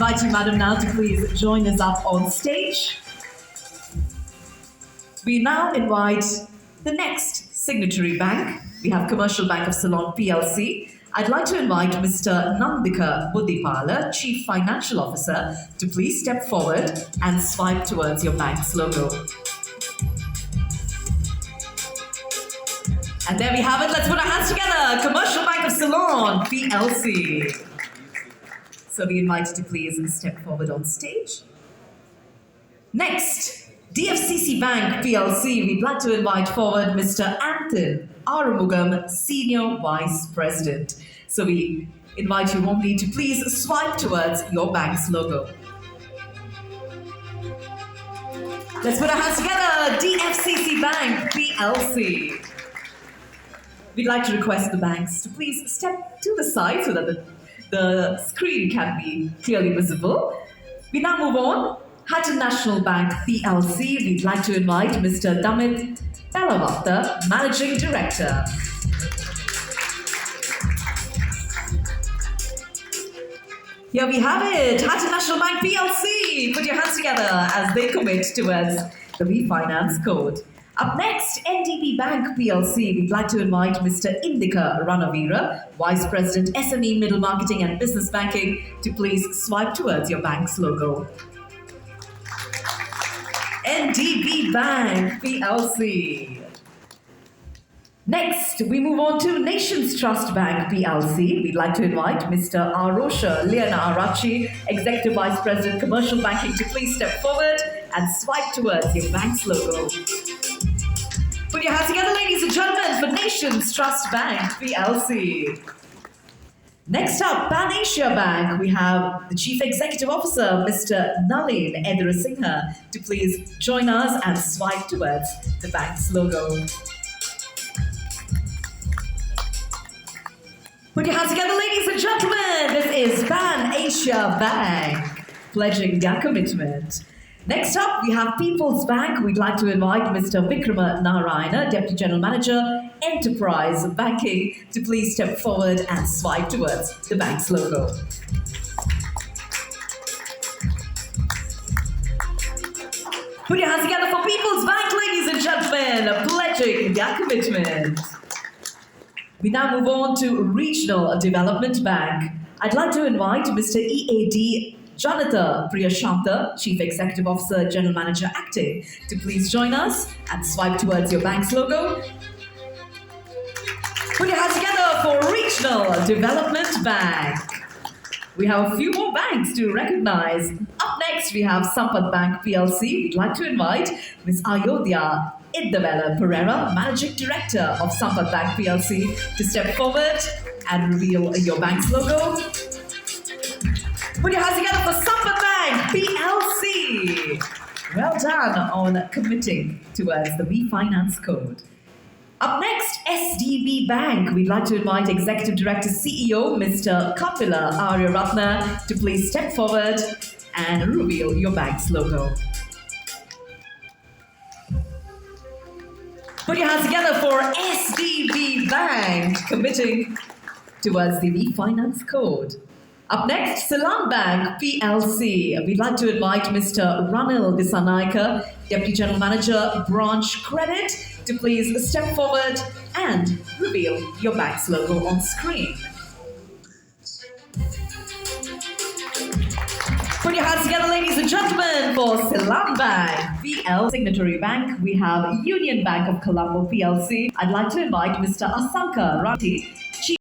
invite you, Madam, now to please join us up on stage. We now invite the next signatory bank. We have Commercial Bank of Ceylon PLC. I'd like to invite Mr. Nandika Buddhipala, Chief Financial Officer, to please step forward and swipe towards your bank's logo. And there we have it. Let's put our hands together. Commercial Bank of Ceylon PLC. So we invite you to please step forward on stage. Next, DFCC Bank PLC. We'd like to invite forward Mr. Anthony Arumugam, Senior Vice President. So we invite you warmly to please swipe towards your bank's logo. Let's put our hands together. DFCC Bank PLC. We'd like to request the banks to please step to the side so that the screen can be clearly visible. We now move on. Hatton National Bank PLC. We'd like to invite Mr. Damit Pelavatta, Managing Director. Here we have it. Hatton National Bank PLC. Put your hands together as they commit towards the refinance code. Up next, NDB Bank PLC. We'd like to invite Mr. Indika Ranavira, Vice President SME Middle Marketing and Business Banking, to please swipe towards your bank's logo. NDB Bank PLC. Next, we move on to Nations Trust Bank PLC. We'd like to invite Mr. Arosha Liana Arachi, Executive Vice President Commercial Banking, to please step forward and swipe towards your bank's logo. Put your hands together, ladies and gentlemen, for Nations Trust Bank PLC. Next up, Pan Asia Bank. We have the Chief Executive Officer, Mr. Nalin Edrasinghe, to please join us and swipe towards the bank's logo. Put your hands together, ladies and gentlemen. This is Pan Asia Bank, pledging their commitment. Next up, we have People's Bank. We'd like to invite Mr. Vikrama Narayana, Deputy General Manager, Enterprise Banking, to please step forward and swipe towards the bank's logo. Put your hands together for People's Bank, ladies and gentlemen, pledging their commitment. We now move on to Regional Development Bank. I'd like to invite Mr. EAD Janata Priyashanta, Chief Executive Officer, General Manager Acting, to please join us and swipe towards your bank's logo. Put your hands together for Regional Development Bank. We have a few more banks to recognize. Up next, we have Sampath Bank PLC. We'd like to invite Ms. Ayodhya Idavela Pereira, Managing Director of Sampath Bank PLC, to step forward and reveal your bank's logo. Put your hands together for Sampath Bank PLC. Well done on committing towards the refinance code. Up next, SDB Bank. We'd like to invite Executive Director CEO Mr. Kapila Aryaratna to please step forward and reveal your bank's logo. Put your hands together for SDB Bank, committing towards the refinance code. Up next, Ceylon Bank PLC. We'd like to invite Mr. Ranil Disanaika, Deputy General Manager, Branch Credit, to please step forward and reveal your bank's logo on screen. Put your hands together, ladies and gentlemen, for Ceylon Bank PLC. Signatory Bank, we have Union Bank of Colombo PLC. I'd like to invite Mr. Asanka Rati,